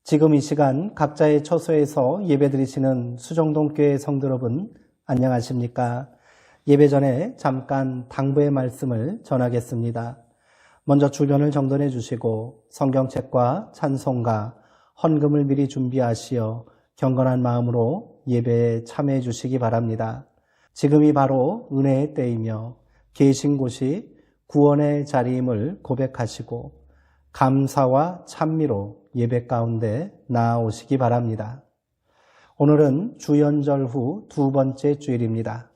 지금 이 시간 각자의 처소에서 예배드리시는 수정동교회 성도 여러분 안녕하십니까? 예배 전에 잠깐 당부의 말씀을 전하겠습니다. 먼저 주변을 정돈해 주시고 성경책과 찬송가, 헌금을 미리 준비하시어 경건한 마음으로 예배에 참여해 주시기 바랍니다. 지금이 바로 은혜의 때이며 계신 곳이 구원의 자리임을 고백하시고 감사와 찬미로 예배 가운데 나아오시기 바랍니다. 오늘은 주연절 후 두 번째 주일입니다.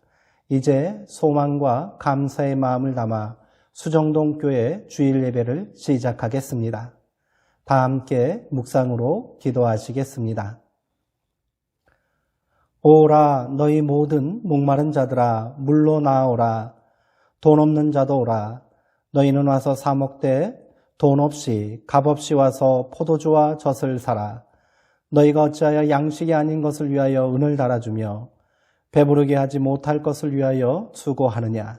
이제 소망과 감사의 마음을 담아 수정동교회 주일 예배를 시작하겠습니다. 다 함께 묵상으로 기도하시겠습니다. 오라 너희 모든 목마른 자들아 물로 나아오라. 돈 없는 자도 오라. 너희는 와서 사 먹되 돈 없이 값 없이 와서 포도주와 젖을 사라. 너희가 어찌하여 양식이 아닌 것을 위하여 은을 달아주며 배부르게 하지 못할 것을 위하여 수고하느냐.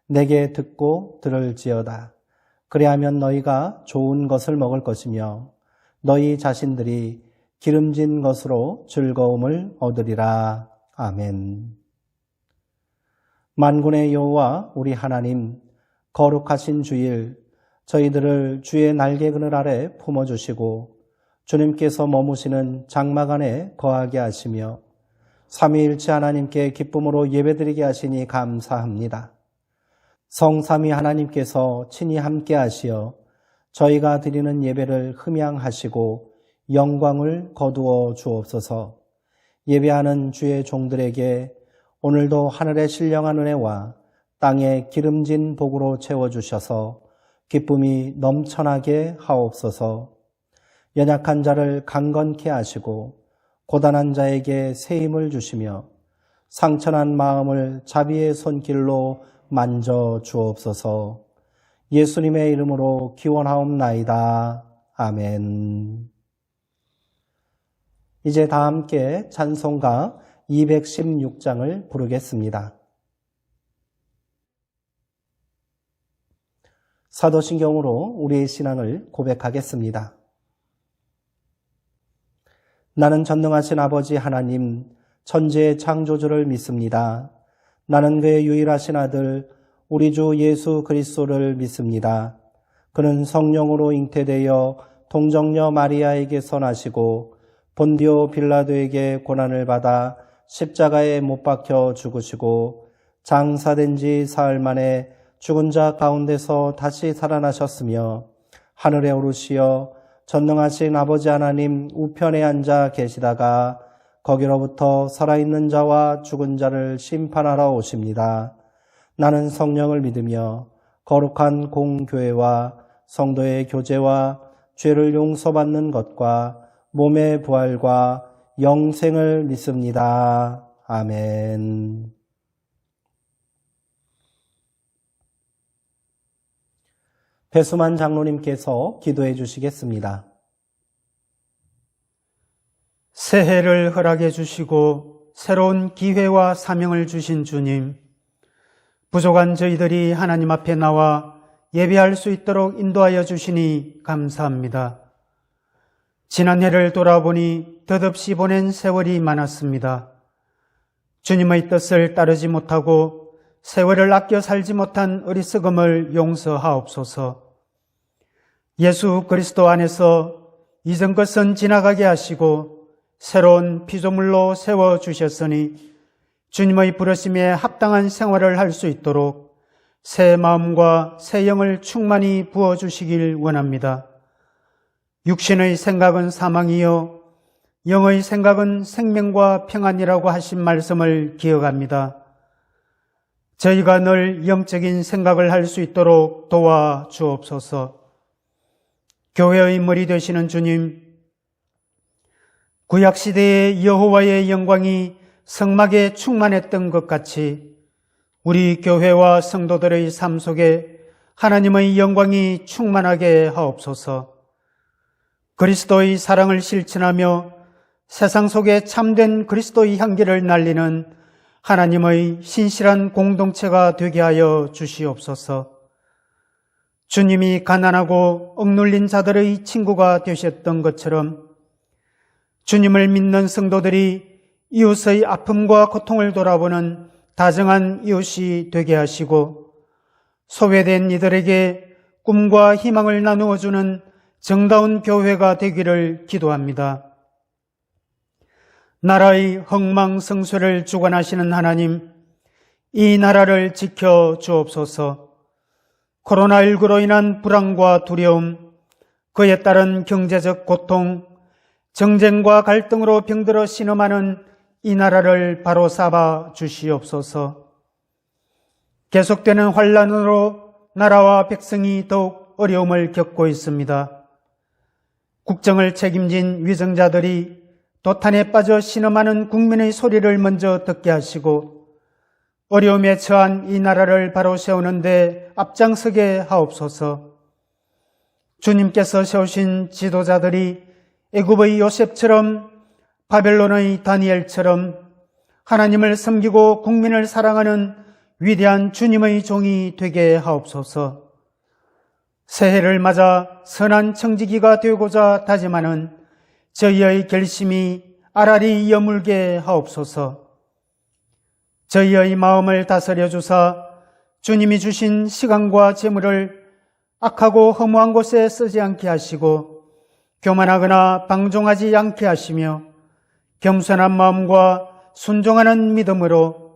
내게 듣고 들을지어다. 그리하면 너희가 좋은 것을 먹을 것이며 너희 자신들이 기름진 것으로 즐거움을 얻으리라. 아멘. 만군의 여호와 우리 하나님, 거룩하신 주일 저희들을 주의 날개 그늘 아래 품어주시고 주님께서 머무시는 장막 안에 거하게 하시며 삼위일체 하나님께 기쁨으로 예배드리게 하시니 감사합니다. 성삼위 하나님께서 친히 함께 하시어 저희가 드리는 예배를 흠양하시고 영광을 거두어 주옵소서. 예배하는 주의 종들에게 오늘도 하늘의 신령한 은혜와 땅의 기름진 복으로 채워주셔서 기쁨이 넘쳐나게 하옵소서. 연약한 자를 강건케 하시고 고단한 자에게 새 힘을 주시며 상처난 마음을 자비의 손길로 만져 주옵소서. 예수님의 이름으로 기원하옵나이다. 아멘. 이제 다 함께 찬송가 216장을 부르겠습니다. 사도신경으로 우리의 신앙을 고백하겠습니다. 나는 전능하신 아버지 하나님, 천지의 창조주를 믿습니다. 나는 그의 유일하신 아들, 우리 주 예수 그리스도를 믿습니다. 그는 성령으로 잉태되어 동정녀 마리아에게서 나시고 본디오 빌라도에게 고난을 받아 십자가에 못 박혀 죽으시고 장사된 지 사흘 만에 죽은 자 가운데서 다시 살아나셨으며 하늘에 오르시어 전능하신 아버지 하나님 우편에 앉아 계시다가 거기로부터 살아있는 자와 죽은 자를 심판하러 오십니다. 나는 성령을 믿으며 거룩한 공교회와 성도의 교제와 죄를 용서받는 것과 몸의 부활과 영생을 믿습니다. 아멘. 배수만 장로님께서 기도해 주시겠습니다. 새해를 허락해 주시고 새로운 기회와 사명을 주신 주님, 부족한 저희들이 하나님 앞에 나와 예배할 수 있도록 인도하여 주시니 감사합니다. 지난 해를 돌아보니 덧없이 보낸 세월이 많았습니다. 주님의 뜻을 따르지 못하고 세월을 아껴 살지 못한 어리석음을 용서하옵소서. 예수 그리스도 안에서 이전 것은 지나가게 하시고 새로운 피조물로 세워주셨으니 주님의 부르심에 합당한 생활을 할 수 있도록 새 마음과 새 영을 충만히 부어주시길 원합니다. 육신의 생각은 사망이요 영의 생각은 생명과 평안이라고 하신 말씀을 기억합니다. 저희가 늘 영적인 생각을 할 수 있도록 도와주옵소서. 교회의 머리 되시는 주님, 구약시대의 여호와의 영광이 성막에 충만했던 것 같이 우리 교회와 성도들의 삶 속에 하나님의 영광이 충만하게 하옵소서. 그리스도의 사랑을 실천하며 세상 속에 참된 그리스도의 향기를 날리는 하나님의 신실한 공동체가 되게 하여 주시옵소서. 주님이 가난하고 억눌린 자들의 친구가 되셨던 것처럼 주님을 믿는 성도들이 이웃의 아픔과 고통을 돌아보는 다정한 이웃이 되게 하시고 소외된 이들에게 꿈과 희망을 나누어주는 정다운 교회가 되기를 기도합니다. 나라의 흥망성쇠를 주관하시는 하나님, 이 나라를 지켜 주옵소서. 코로나19로 인한 불안과 두려움, 그에 따른 경제적 고통, 정쟁과 갈등으로 병들어 신음하는 이 나라를 바로 잡아 주시옵소서. 계속되는 환란으로 나라와 백성이 더욱 어려움을 겪고 있습니다. 국정을 책임진 위정자들이 도탄에 빠져 신음하는 국민의 소리를 먼저 듣게 하시고 어려움에 처한 이 나라를 바로 세우는데 앞장서게 하옵소서. 주님께서 세우신 지도자들이 애굽의 요셉처럼 바벨론의 다니엘처럼 하나님을 섬기고 국민을 사랑하는 위대한 주님의 종이 되게 하옵소서. 새해를 맞아 선한 청지기가 되고자 다짐하는 저희의 결심이 알알이 여물게 하옵소서. 저희의 마음을 다스려 주사 주님이 주신 시간과 재물을 악하고 허무한 곳에 쓰지 않게 하시고 교만하거나 방종하지 않게 하시며 겸손한 마음과 순종하는 믿음으로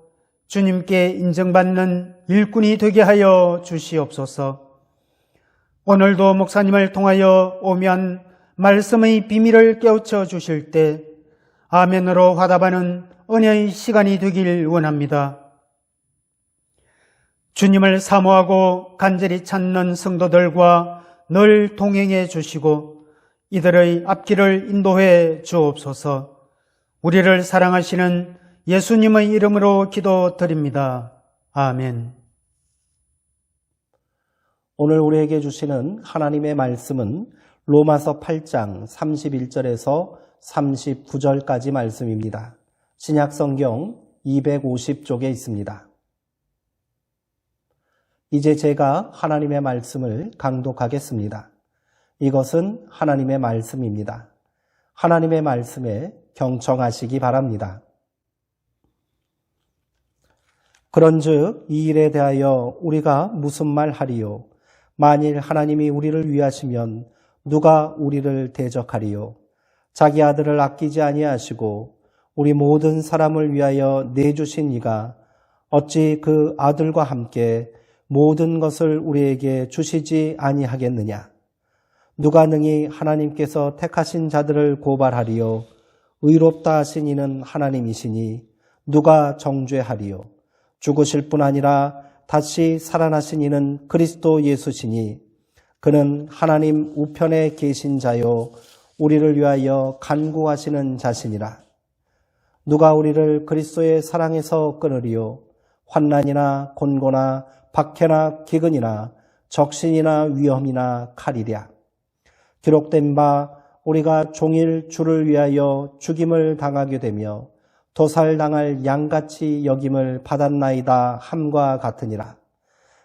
주님께 인정받는 일꾼이 되게 하여 주시옵소서. 오늘도 목사님을 통하여 오면 말씀의 비밀을 깨우쳐 주실 때 아멘으로 화답하는 은혜의 시간이 되길 원합니다. 주님을 사모하고 간절히 찾는 성도들과 늘 동행해 주시고 이들의 앞길을 인도해 주옵소서. 우리를 사랑하시는 예수님의 이름으로 기도드립니다. 아멘. 오늘 우리에게 주시는 하나님의 말씀은 로마서 8장 31절에서 39절까지 말씀입니다. 신약성경 250쪽에 있습니다. 이제 제가 하나님의 말씀을 강독하겠습니다. 이것은 하나님의 말씀입니다. 하나님의 말씀에 경청하시기 바랍니다. 그런즉 이 일에 대하여 우리가 무슨 말 하리요? 만일 하나님이 우리를 위하시면 누가 우리를 대적하리요? 자기 아들을 아끼지 아니하시고 우리 모든 사람을 위하여 내주신 이가 어찌 그 아들과 함께 모든 것을 우리에게 주시지 아니하겠느냐? 누가 능히 하나님께서 택하신 자들을 고발하리요? 의롭다 하신 이는 하나님이시니 누가 정죄하리요? 죽으실 뿐 아니라 다시 살아나신 이는 그리스도 예수시니 그는 하나님 우편에 계신 자요 우리를 위하여 간구하시는 자시니라. 누가 우리를 그리스도의 사랑에서 끊으리요? 환난이나 곤고나 박해나 기근이나 적신이나 위험이나 칼이랴. 기록된 바 우리가 종일 주를 위하여 죽임을 당하게 되며 도살당할 양같이 여김을 받았나이다 함과 같으니라.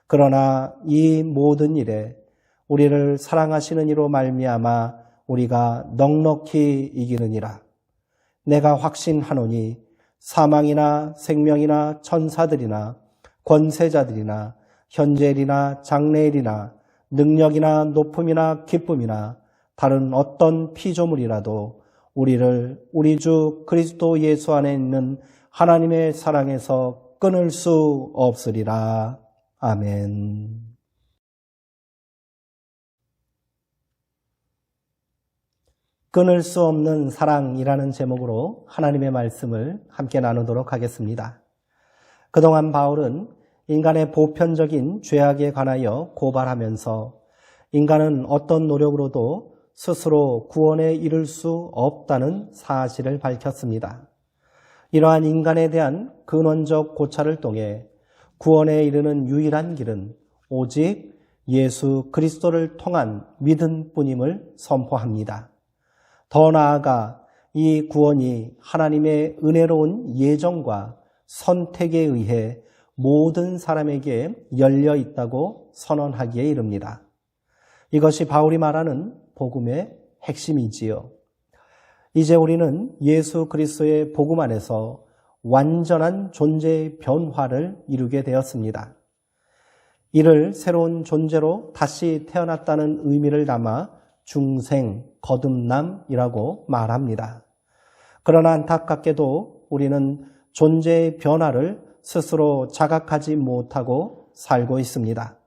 그러나 이 모든 일에 우리를 사랑하시는 이로 말미암아 우리가 넉넉히 이기느니라. 내가 확신하노니 사망이나 생명이나 천사들이나 권세자들이나 현재일이나 장래일이나 능력이나 높음이나 기쁨이나 다른 어떤 피조물이라도 우리를 우리 주 그리스도 예수 안에 있는 하나님의 사랑에서 끊을 수 없으리라. 아멘. 끊을 수 없는 사랑이라는 제목으로 하나님의 말씀을 함께 나누도록 하겠습니다. 그동안 바울은 인간의 보편적인 죄악에 관하여 고발하면서 인간은 어떤 노력으로도 스스로 구원에 이를 수 없다는 사실을 밝혔습니다. 이러한 인간에 대한 근원적 고찰을 통해 구원에 이르는 유일한 길은 오직 예수 그리스도를 통한 믿음뿐임을 선포합니다. 더 나아가 이 구원이 하나님의 은혜로운 예정과 선택에 의해 모든 사람에게 열려 있다고 선언하기에 이릅니다. 이것이 바울이 말하는 복음의 핵심이지요. 이제 우리는 예수 그리스도의 복음 안에서 완전한 존재의 변화를 이루게 되었습니다. 이를 새로운 존재로 다시 태어났다는 의미를 담아 중생, 거듭남이라고 말합니다. 그러나 안타깝게도 우리는 존재의 변화를 스스로 자각하지 못하고 살고 있습니다.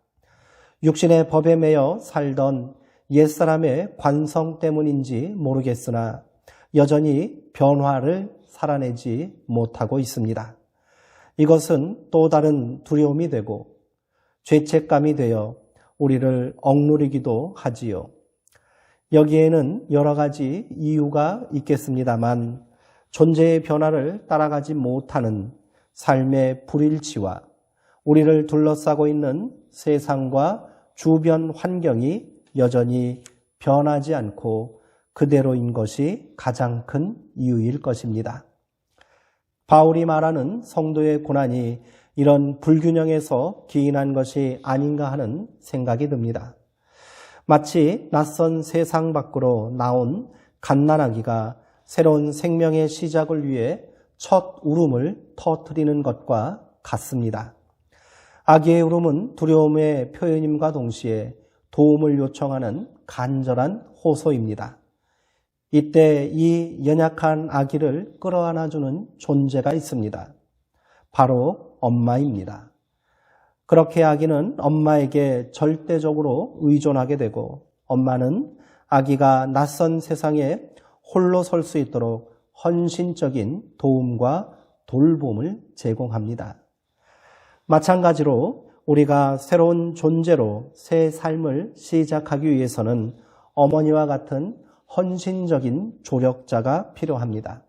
육신의 법에 매여 살던 옛사람의 관성 때문인지 모르겠으나 여전히 변화를 살아내지 못하고 있습니다. 이것은 또 다른 두려움이 되고 죄책감이 되어 우리를 억누르기도 하지요. 여기에는 여러 가지 이유가 있겠습니다만 존재의 변화를 따라가지 못하는 삶의 불일치와 우리를 둘러싸고 있는 세상과 주변 환경이 여전히 변하지 않고 그대로인 것이 가장 큰 이유일 것입니다. 바울이 말하는 성도의 고난이 이런 불균형에서 기인한 것이 아닌가 하는 생각이 듭니다. 마치 낯선 세상 밖으로 나온 갓난아기가 새로운 생명의 시작을 위해 첫 울음을 터뜨리는 것과 같습니다. 아기의 울음은 두려움의 표현임과 동시에 도움을 요청하는 간절한 호소입니다. 이때 이 연약한 아기를 끌어안아주는 존재가 있습니다. 바로 엄마입니다. 그렇게 아기는 엄마에게 절대적으로 의존하게 되고 엄마는 아기가 낯선 세상에 홀로 설 수 있도록 헌신적인 도움과 돌봄을 제공합니다. 마찬가지로 우리가 새로운 존재로 새 삶을 시작하기 위해서는 어머니와 같은 헌신적인 조력자가 필요합니다.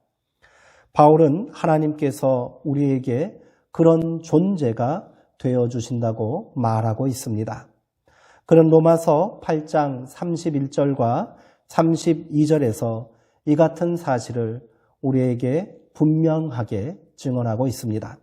바울은 하나님께서 우리에게 그런 존재가 되어주신다고 말하고 있습니다. 그는 로마서 8장 31절과 32절에서 이 같은 사실을 우리에게 분명하게 증언하고 있습니다.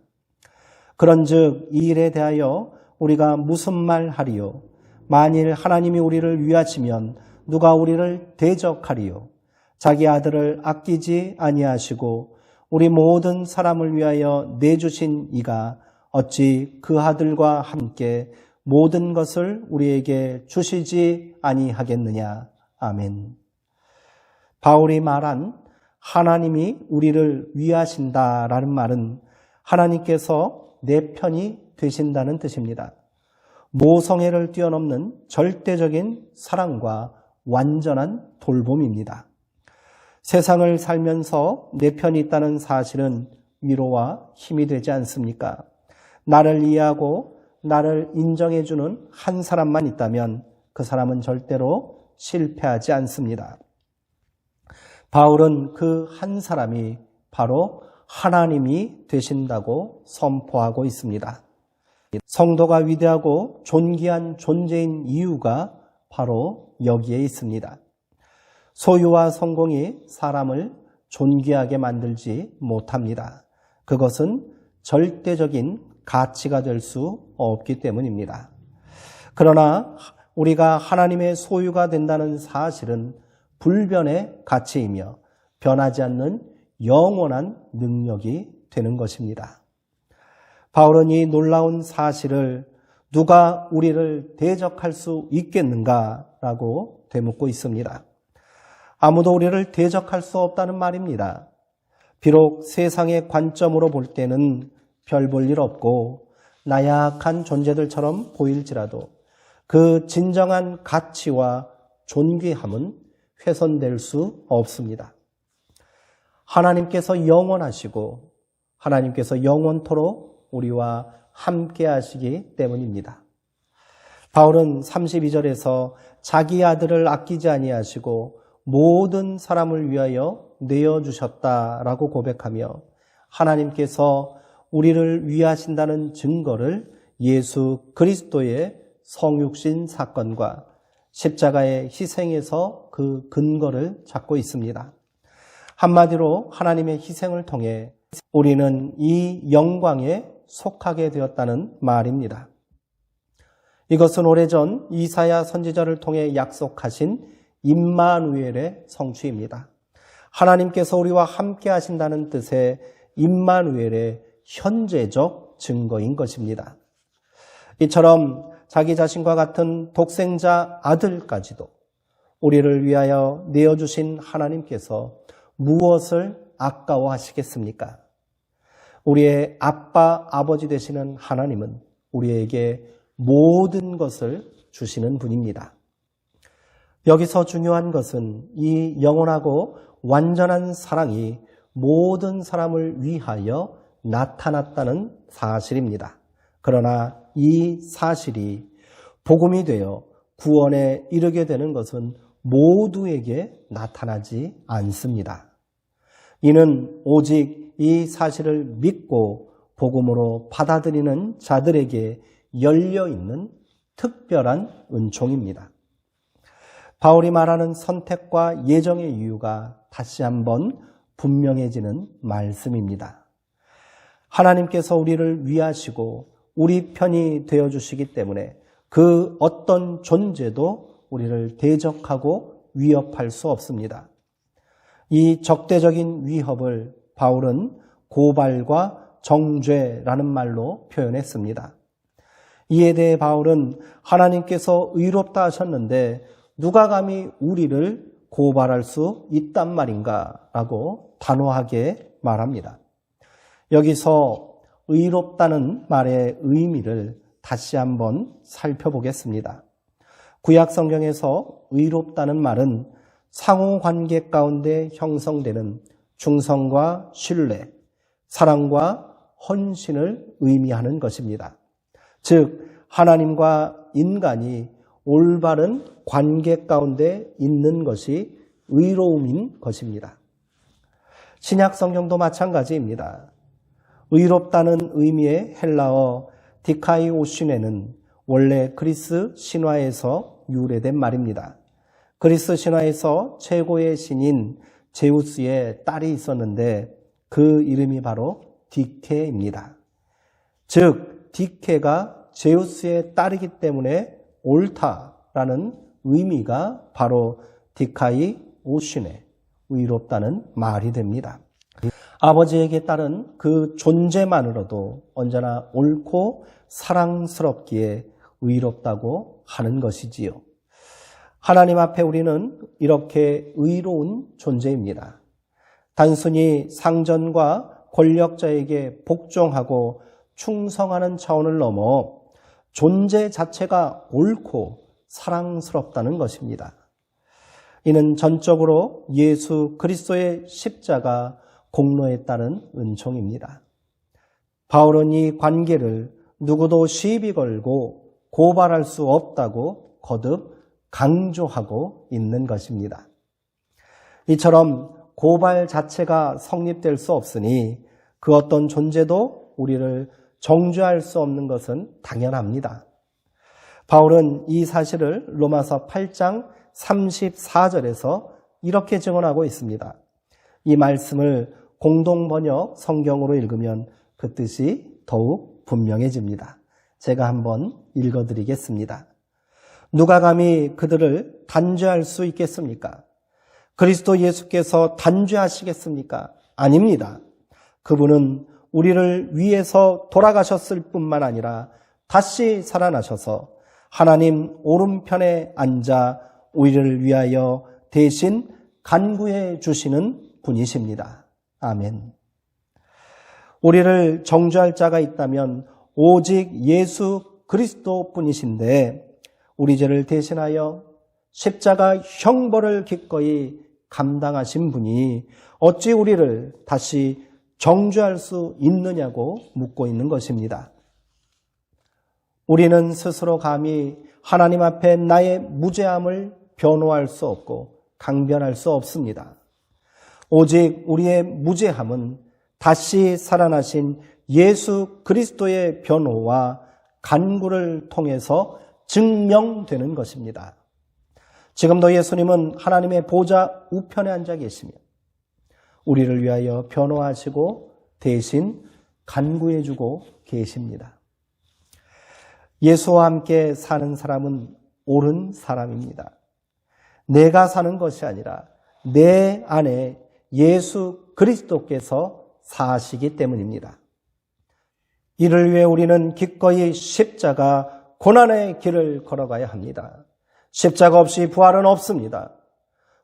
그런즉 이 일에 대하여 우리가 무슨 말 하리요? 만일 하나님이 우리를 위하시면 누가 우리를 대적하리요? 자기 아들을 아끼지 아니하시고 우리 모든 사람을 위하여 내주신 이가 어찌 그 아들과 함께 모든 것을 우리에게 주시지 아니하겠느냐. 아멘. 바울이 말한 하나님이 우리를 위하신다라는 말은 하나님께서 내 편이 되신다는 뜻입니다. 모성애를 뛰어넘는 절대적인 사랑과 완전한 돌봄입니다. 세상을 살면서 내 편이 있다는 사실은 위로와 힘이 되지 않습니까? 나를 이해하고 나를 인정해주는 한 사람만 있다면 그 사람은 절대로 실패하지 않습니다. 바울은 그 한 사람이 바로 하나님이 되신다고 선포하고 있습니다. 성도가 위대하고 존귀한 존재인 이유가 바로 여기에 있습니다. 소유와 성공이 사람을 존귀하게 만들지 못합니다. 그것은 절대적인 가치가 될 수 없기 때문입니다. 그러나 우리가 하나님의 소유가 된다는 사실은 불변의 가치이며 변하지 않는 영원한 능력이 되는 것입니다. 바울은 이 놀라운 사실을 누가 우리를 대적할 수 있겠는가라고 되묻고 있습니다. 아무도 우리를 대적할 수 없다는 말입니다. 비록 세상의 관점으로 볼 때는 별 볼 일 없고 나약한 존재들처럼 보일지라도 그 진정한 가치와 존귀함은 훼손될 수 없습니다. 하나님께서 영원하시고 하나님께서 영원토록 우리와 함께 하시기 때문입니다. 바울은 32절에서 자기 아들을 아끼지 아니하시고 모든 사람을 위하여 내어주셨다라고 고백하며 하나님께서 우리를 위하신다는 증거를 예수 그리스도의 성육신 사건과 십자가의 희생에서 그 근거를 잡고 있습니다. 한마디로 하나님의 희생을 통해 우리는 이 영광에 속하게 되었다는 말입니다. 이것은 오래전 이사야 선지자를 통해 약속하신 임마누엘의 성취입니다. 하나님께서 우리와 함께 하신다는 뜻의 임마누엘의 현재적 증거인 것입니다. 이처럼 자기 자신과 같은 독생자 아들까지도 우리를 위하여 내어주신 하나님께서 무엇을 아까워하시겠습니까? 우리의 아빠, 아버지 되시는 하나님은 우리에게 모든 것을 주시는 분입니다. 여기서 중요한 것은 이 영원하고 완전한 사랑이 모든 사람을 위하여 나타났다는 사실입니다. 그러나 이 사실이 복음이 되어 구원에 이르게 되는 것은 모두에게 나타나지 않습니다. 이는 오직 이 사실을 믿고 복음으로 받아들이는 자들에게 열려있는 특별한 은총입니다. 바울이 말하는 선택과 예정의 이유가 다시 한번 분명해지는 말씀입니다. 하나님께서 우리를 위하시고 우리 편이 되어주시기 때문에 그 어떤 존재도 우리를 대적하고 위협할 수 없습니다. 이 적대적인 위협을 바울은 고발과 정죄라는 말로 표현했습니다. 이에 대해 바울은 하나님께서 의롭다 하셨는데 누가 감히 우리를 고발할 수 있단 말인가 라고 단호하게 말합니다. 여기서 의롭다는 말의 의미를 다시 한번 살펴보겠습니다. 구약 성경에서 의롭다는 말은 상호관계 가운데 형성되는 충성과 신뢰, 사랑과 헌신을 의미하는 것입니다. 즉 하나님과 인간이 올바른 관계 가운데 있는 것이 의로움인 것입니다. 신약 성경도 마찬가지입니다. 의롭다는 의미의 헬라어 디카이오시네는 원래 그리스 신화에서 유래된 말입니다. 그리스 신화에서 최고의 신인 제우스의 딸이 있었는데 그 이름이 바로 디케입니다. 즉 디케가 제우스의 딸이기 때문에 옳다라는 의미가 바로 디카이오시네, 의롭다는 말이 됩니다. 아버지에게 따른 그 존재만으로도 언제나 옳고 사랑스럽기에 의롭다고 하는 것이지요. 하나님 앞에 우리는 이렇게 의로운 존재입니다. 단순히 상전과 권력자에게 복종하고 충성하는 차원을 넘어 존재 자체가 옳고 사랑스럽다는 것입니다. 이는 전적으로 예수 그리스도의 십자가 공로에 따른 은총입니다. 바울은 이 관계를 누구도 시비 걸고 고발할 수 없다고 거듭 강조하고 있는 것입니다. 이처럼 고발 자체가 성립될 수 없으니 그 어떤 존재도 우리를 정죄할 수 없는 것은 당연합니다. 바울은 이 사실을 로마서 8장 34절에서 이렇게 증언하고 있습니다. 이 말씀을 공동번역 성경으로 읽으면 그 뜻이 더욱 분명해집니다. 제가 한번 읽어드리겠습니다. 누가 감히 그들을 단죄할 수 있겠습니까? 그리스도 예수께서 단죄하시겠습니까? 아닙니다. 그분은 우리를 위해서 돌아가셨을 뿐만 아니라 다시 살아나셔서 하나님 오른편에 앉아 우리를 위하여 대신 간구해 주시는 분이십니다. 아멘. 우리를 정죄할 자가 있다면 오직 예수 그리스도 뿐이신데 우리 죄를 대신하여 십자가 형벌을 기꺼이 감당하신 분이 어찌 우리를 다시 정죄할 수 있느냐고 묻고 있는 것입니다. 우리는 스스로 감히 하나님 앞에 나의 무죄함을 변호할 수 없고 강변할 수 없습니다. 오직 우리의 무죄함은 다시 살아나신 예수 그리스도의 변호와 간구를 통해서 증명되는 것입니다. 지금도 예수님은 하나님의 보좌 우편에 앉아 계시며 우리를 위하여 변호하시고 대신 간구해주고 계십니다. 예수와 함께 사는 사람은 옳은 사람입니다. 내가 사는 것이 아니라 내 안에 예수 그리스도께서 사시기 때문입니다. 이를 위해 우리는 기꺼이 십자가 고난의 길을 걸어가야 합니다. 십자가 없이 부활은 없습니다.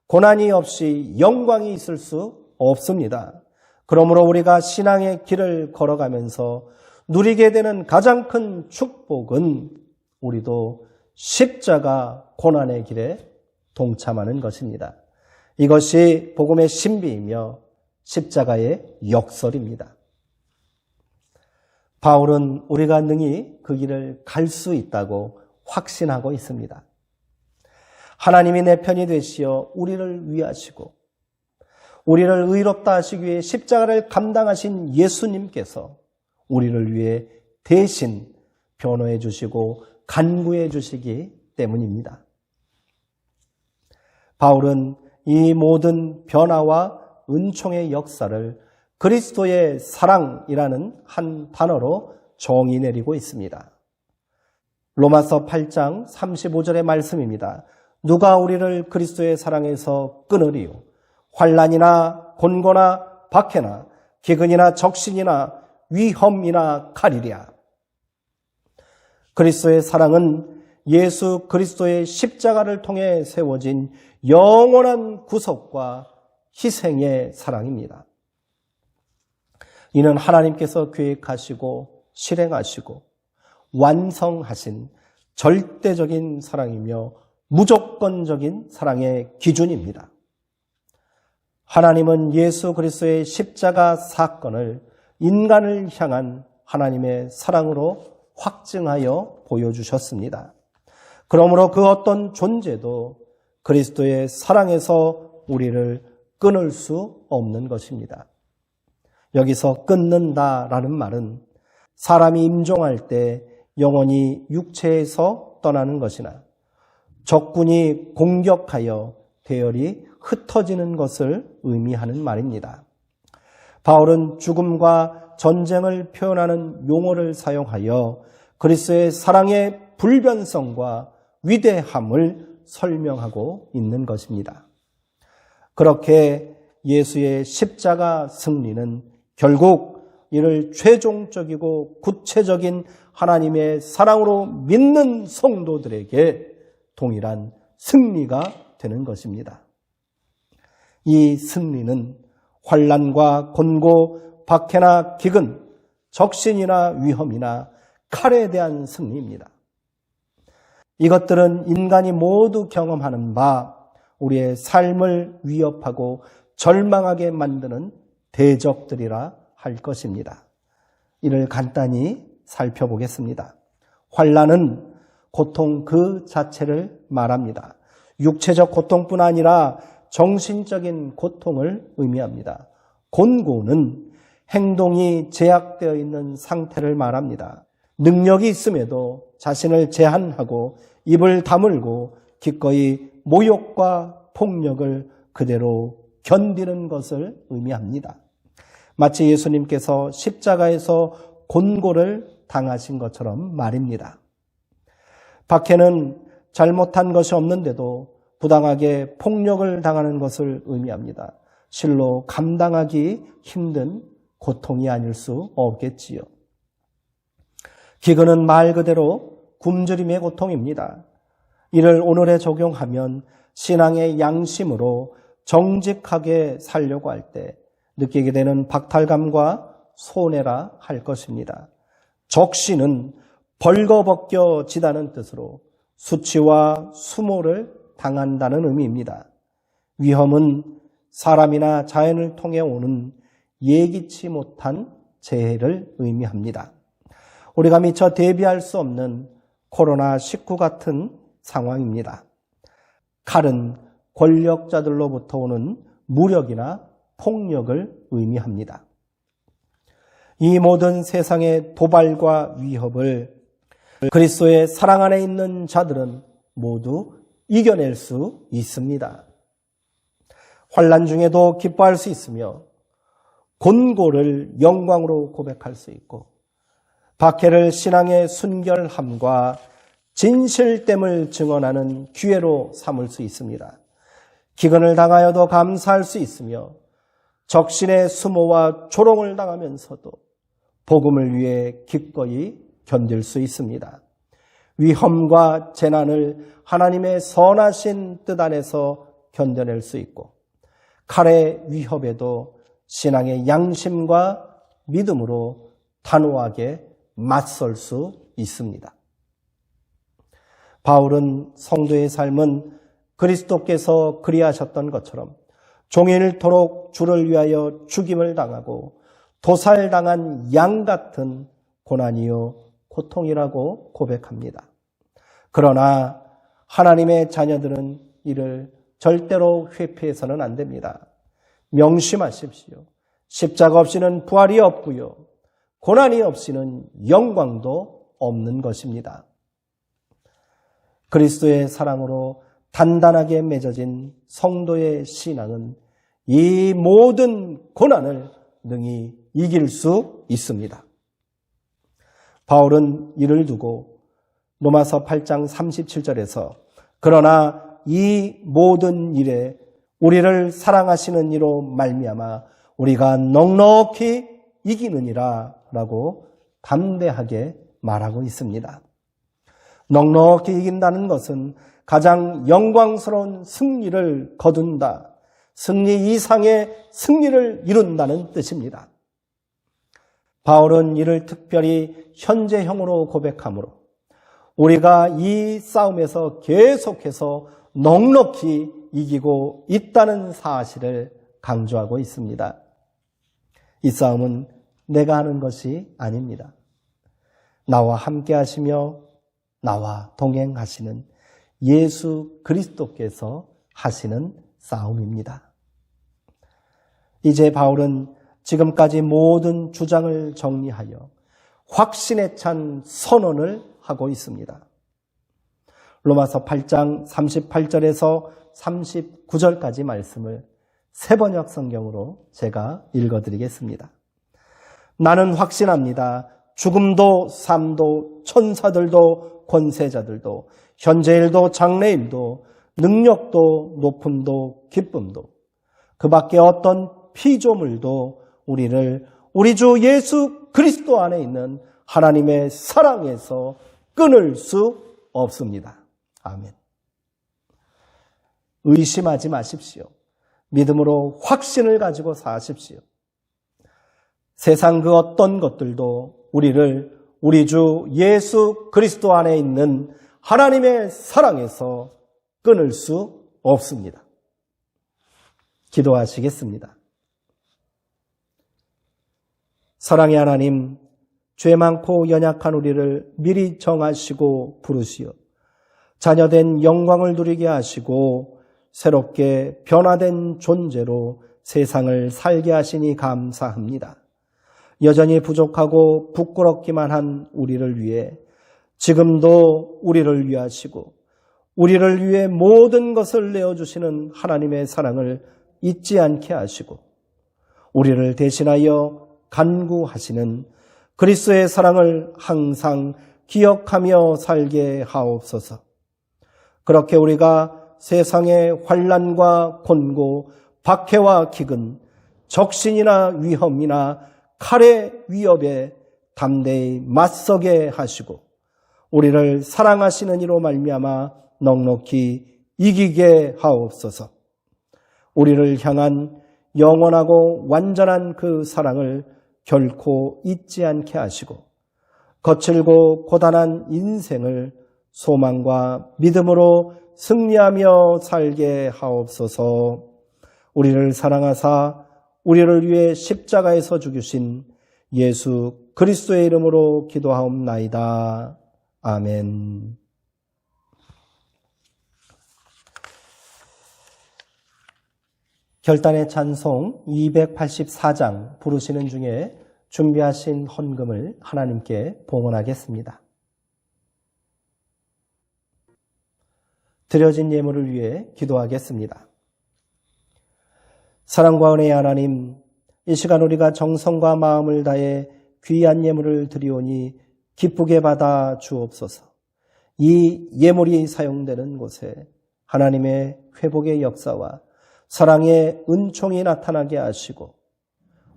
고난이 없이 영광이 있을 수 없습니다. 그러므로 우리가 신앙의 길을 걸어가면서 누리게 되는 가장 큰 축복은 우리도 십자가 고난의 길에 동참하는 것입니다. 이것이 복음의 신비이며 십자가의 역설입니다. 바울은 우리가 능히 그 길을 갈 수 있다고 확신하고 있습니다. 하나님이 내 편이 되시어 우리를 위하시고 우리를 의롭다 하시기 위해 십자가를 감당하신 예수님께서 우리를 위해 대신 변호해 주시고 간구해 주시기 때문입니다. 바울은 이 모든 변화와 은총의 역사를 그리스도의 사랑이라는 한 단어로 정의 내리고 있습니다. 로마서 8장 35절의 말씀입니다. 누가 우리를 그리스도의 사랑에서 끊으리요? 환난이나 곤고나 박해나 기근이나 적신이나 위험이나 칼이랴. 그리스도의 사랑은 예수 그리스도의 십자가를 통해 세워진 영원한 구속과 희생의 사랑입니다. 이는 하나님께서 계획하시고 실행하시고 완성하신 절대적인 사랑이며 무조건적인 사랑의 기준입니다. 하나님은 예수 그리스도의 십자가 사건을 인간을 향한 하나님의 사랑으로 확증하여 보여주셨습니다. 그러므로 그 어떤 존재도 그리스도의 사랑에서 우리를 끊을 수 없는 것입니다. 여기서 끊는다라는 말은 사람이 임종할 때 영혼이 육체에서 떠나는 것이나 적군이 공격하여 대열이 흩어지는 것을 의미하는 말입니다. 바울은 죽음과 전쟁을 표현하는 용어를 사용하여 그리스도의 사랑의 불변성과 위대함을 설명하고 있는 것입니다. 그렇게 예수의 십자가 승리는 결국 이를 최종적이고 구체적인 하나님의 사랑으로 믿는 성도들에게 동일한 승리가 되는 것입니다. 이 승리는 환난과 곤고, 박해나 기근, 적신이나 위험이나 칼에 대한 승리입니다. 이것들은 인간이 모두 경험하는 바 우리의 삶을 위협하고 절망하게 만드는 대적들이라 할 것입니다. 이를 간단히 살펴보겠습니다. 환난은 고통 그 자체를 말합니다. 육체적 고통뿐 아니라 정신적인 고통을 의미합니다. 곤고는 행동이 제약되어 있는 상태를 말합니다. 능력이 있음에도 자신을 제한하고 입을 다물고 기꺼이 모욕과 폭력을 그대로 견디는 것을 의미합니다. 마치 예수님께서 십자가에서 곤고를 당하신 것처럼 말입니다. 박해는 잘못한 것이 없는데도 부당하게 폭력을 당하는 것을 의미합니다. 실로 감당하기 힘든 고통이 아닐 수 없겠지요. 기근은 말 그대로 굶주림의 고통입니다. 이를 오늘에 적용하면 신앙의 양심으로 정직하게 살려고 할 때 느끼게 되는 박탈감과 손해라 할 것입니다. 적신은 벌거벗겨지다는 뜻으로 수치와 수모를 당한다는 의미입니다. 위험은 사람이나 자연을 통해 오는 예기치 못한 재해를 의미합니다. 우리가 미처 대비할 수 없는 코로나19 같은 상황입니다. 칼은 권력자들로부터 오는 무력이나 폭력을 의미합니다. 이 모든 세상의 도발과 위협을 그리스도의 사랑 안에 있는 자들은 모두 이겨낼 수 있습니다. 환난 중에도 기뻐할 수 있으며 곤고를 영광으로 고백할 수 있고 박해를 신앙의 순결함과 진실됨을 증언하는 기회로 삼을 수 있습니다. 기근을 당하여도 감사할 수 있으며 적신의 수모와 조롱을 당하면서도 복음을 위해 기꺼이 견딜 수 있습니다. 위험과 재난을 하나님의 선하신 뜻 안에서 견뎌낼 수 있고, 칼의 위협에도 신앙의 양심과 믿음으로 단호하게 맞설 수 있습니다. 바울은 성도의 삶은 그리스도께서 그리하셨던 것처럼 종일토록 주를 위하여 죽임을 당하고 도살당한 양 같은 고난이요 고통이라고 고백합니다. 그러나 하나님의 자녀들은 이를 절대로 회피해서는 안 됩니다. 명심하십시오. 십자가 없이는 부활이 없고요, 고난이 없이는 영광도 없는 것입니다. 그리스도의 사랑으로 단단하게 맺어진 성도의 신앙은 이 모든 고난을 능히 이길 수 있습니다. 바울은 이를 두고 로마서 8장 37절에서 그러나 이 모든 일에 우리를 사랑하시는 이로 말미암아 우리가 넉넉히 이기느니라 라고 담대하게 말하고 있습니다. 넉넉히 이긴다는 것은 가장 영광스러운 승리를 거둔다, 승리 이상의 승리를 이룬다는 뜻입니다. 바울은 이를 특별히 현재형으로 고백하므로 우리가 이 싸움에서 계속해서 넉넉히 이기고 있다는 사실을 강조하고 있습니다. 이 싸움은 내가 하는 것이 아닙니다. 나와 함께 하시며 나와 동행하시는 예수 그리스도께서 하시는 싸움입니다. 이제 바울은 지금까지 모든 주장을 정리하여 확신에 찬 선언을 하고 있습니다. 로마서 8장 38절에서 39절까지 말씀을 새번역 성경으로 제가 읽어드리겠습니다. 나는 확신합니다. 죽음도 삶도 천사들도 권세자들도 현재일도 장래일도 능력도 높음도 기쁨도 그 밖에 어떤 피조물도 우리를 우리 주 예수 그리스도 안에 있는 하나님의 사랑에서 끊을 수 없습니다. 아멘. 의심하지 마십시오. 믿음으로 확신을 가지고 사십시오. 세상 그 어떤 것들도 우리를 우리 주 예수 그리스도 안에 있는 하나님의 사랑에서 끊을 수 없습니다. 기도하시겠습니다. 사랑의 하나님, 죄 많고 연약한 우리를 미리 정하시고 부르시어 자녀된 영광을 누리게 하시고 새롭게 변화된 존재로 세상을 살게 하시니 감사합니다. 여전히 부족하고 부끄럽기만 한 우리를 위해 지금도 우리를 위하시고 우리를 위해 모든 것을 내어주시는 하나님의 사랑을 잊지 않게 하시고 우리를 대신하여 간구하시는 그리스도의 사랑을 항상 기억하며 살게 하옵소서. 그렇게 우리가 세상의 환난과 곤고, 박해와 기근, 적신이나 위험이나 칼의 위협에 담대히 맞서게 하시고 우리를 사랑하시는 이로 말미암아 넉넉히 이기게 하옵소서. 우리를 향한 영원하고 완전한 그 사랑을 결코 잊지 않게 하시고 거칠고 고단한 인생을 소망과 믿음으로 승리하며 살게 하옵소서. 우리를 사랑하사 우리를 위해 십자가에서 죽으신 예수 그리스도의 이름으로 기도하옵나이다. 아멘. 결단의 찬송 284장 부르시는 중에 준비하신 헌금을 하나님께 봉헌하겠습니다. 드려진 예물을 위해 기도하겠습니다. 사랑과 은혜의 하나님, 이 시간 우리가 정성과 마음을 다해 귀한 예물을 드리오니 기쁘게 받아 주옵소서. 이 예물이 사용되는 곳에 하나님의 회복의 역사와 사랑의 은총이 나타나게 하시고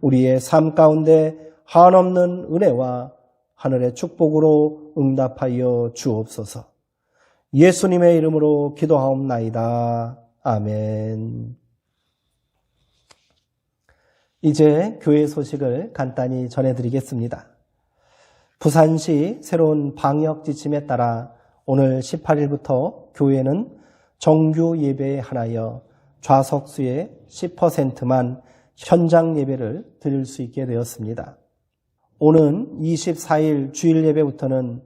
우리의 삶 가운데 한없는 은혜와 하늘의 축복으로 응답하여 주옵소서. 예수님의 이름으로 기도하옵나이다. 아멘. 이제 교회 소식을 간단히 전해드리겠습니다. 부산시 새로운 방역 지침에 따라 오늘 18일부터 교회는 정규 예배에 한하여 좌석수의 10%만 현장 예배를 드릴 수 있게 되었습니다. 오는 24일 주일 예배부터는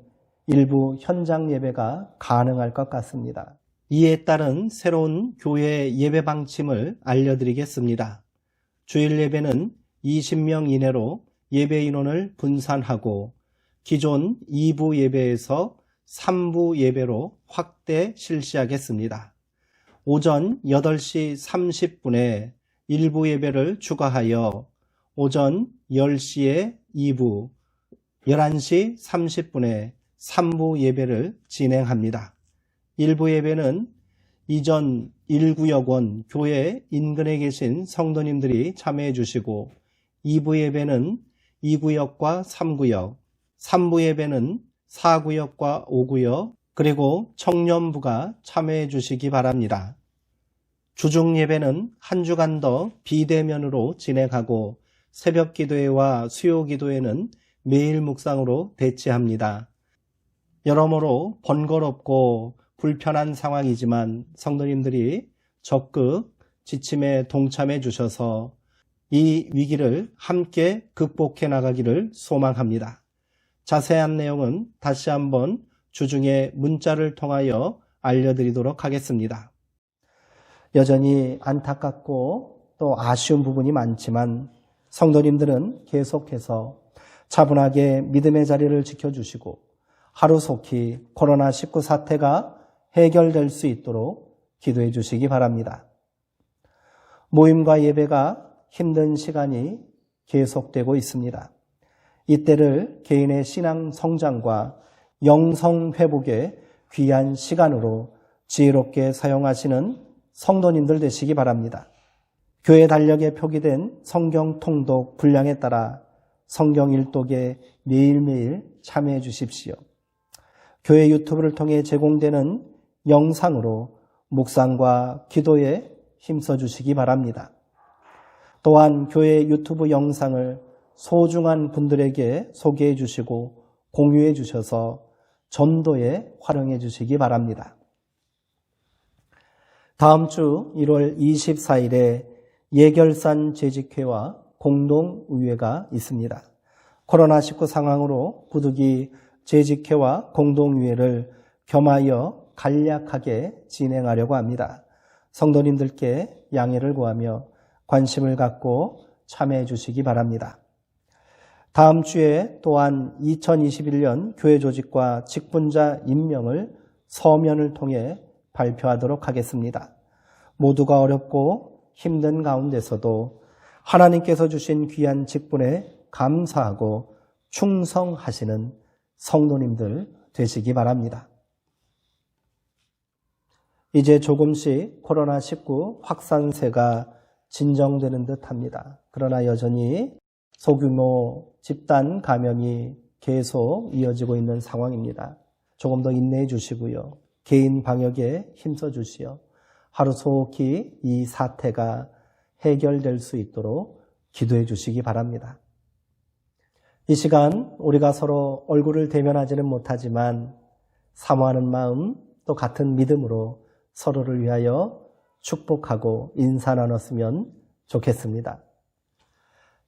일부 현장 예배가 가능할 것 같습니다. 이에 따른 새로운 교회 예배 방침을 알려드리겠습니다. 주일 예배는 20명 이내로 예배 인원을 분산하고 기존 2부 예배에서 3부 예배로 확대 실시하겠습니다. 오전 8시 30분에 1부 예배를 추가하여 오전 10시에 2부, 11시 30분에 3부 예배를 진행합니다. 1부 예배는 이전 1구역원 교회 인근에 계신 성도님들이 참여해 주시고 2부 예배는 2구역과 3구역, 3부 예배는 4구역과 5구역, 그리고 청년부가 참여해 주시기 바랍니다. 주중 예배는 한 주간 더 비대면으로 진행하고 새벽 기도회와 수요 기도회는 매일 묵상으로 대치합니다. 여러모로 번거롭고 불편한 상황이지만 성도님들이 적극 지침에 동참해 주셔서 이 위기를 함께 극복해 나가기를 소망합니다. 자세한 내용은 다시 한번 주중에 문자를 통하여 알려드리도록 하겠습니다. 여전히 안타깝고 또 아쉬운 부분이 많지만 성도님들은 계속해서 차분하게 믿음의 자리를 지켜주시고 하루속히 코로나19 사태가 해결될 수 있도록 기도해 주시기 바랍니다. 모임과 예배가 힘든 시간이 계속되고 있습니다. 이때를 개인의 신앙 성장과 영성 회복의 귀한 시간으로 지혜롭게 사용하시는 성도님들 되시기 바랍니다. 교회 달력에 표기된 성경 통독 분량에 따라 성경 일독에 매일매일 참여해 주십시오. 교회 유튜브를 통해 제공되는 영상으로 묵상과 기도에 힘써 주시기 바랍니다. 또한 교회 유튜브 영상을 소중한 분들에게 소개해 주시고 공유해 주셔서 전도에 활용해 주시기 바랍니다. 다음 주 1월 24일에 예결산 재직회와 공동의회가 있습니다. 코로나19 상황으로 부득이 재직회와 공동의회를 겸하여 간략하게 진행하려고 합니다. 성도님들께 양해를 구하며 관심을 갖고 참여해 주시기 바랍니다. 다음 주에 또한 2021년 교회 조직과 직분자 임명을 서면을 통해 발표하도록 하겠습니다. 모두가 어렵고 힘든 가운데서도 하나님께서 주신 귀한 직분에 감사하고 충성하시는 성도님들 되시기 바랍니다. 이제 조금씩 코로나19 확산세가 진정되는 듯합니다. 그러나 여전히 소규모 집단 감염이 계속 이어지고 있는 상황입니다. 조금 더 인내해 주시고요. 개인 방역에 힘써 주시어 하루속히 이 사태가 해결될 수 있도록 기도해 주시기 바랍니다. 이 시간 우리가 서로 얼굴을 대면하지는 못하지만 사모하는 마음 또 같은 믿음으로 서로를 위하여 축복하고 인사 나눴으면 좋겠습니다.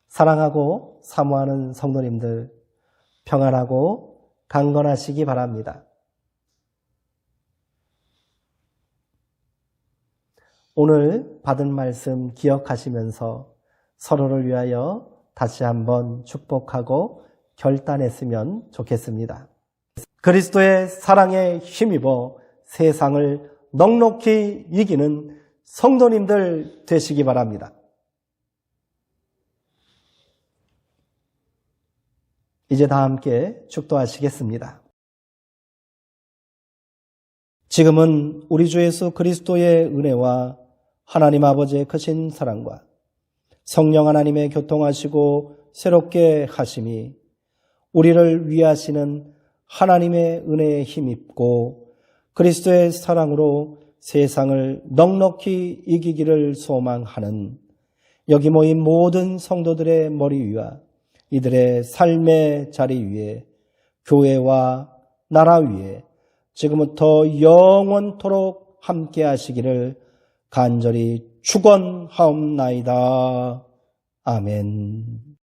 사랑하고 사모하는 성도님들 평안하고 강건하시기 바랍니다. 오늘 받은 말씀 기억하시면서 서로를 위하여 다시 한번 축복하고 결단했으면 좋겠습니다. 그리스도의 사랑에 힘입어 세상을 넉넉히 이기는 성도님들 되시기 바랍니다. 이제 다 함께 축도하시겠습니다. 지금은 우리 주 예수 그리스도의 은혜와 하나님 아버지의 크신 사랑과 성령 하나님의 교통하시고 새롭게 하심이 우리를 위하시는 하나님의 은혜에 힘입고 그리스도의 사랑으로 세상을 넉넉히 이기기를 소망하는 여기 모인 모든 성도들의 머리 위와 이들의 삶의 자리 위에 교회와 나라 위에 지금부터 영원토록 함께 하시기를 간절히 축원하옵나이다. 아멘.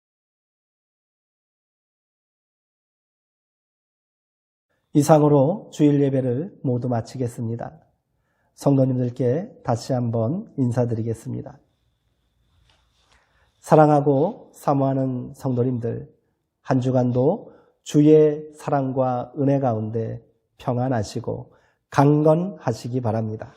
이상으로 주일 예배를 모두 마치겠습니다. 성도님들께 다시 한번 인사드리겠습니다. 사랑하고 사모하는 성도님들, 한 주간도 주의 사랑과 은혜 가운데 평안하시고 강건하시기 바랍니다.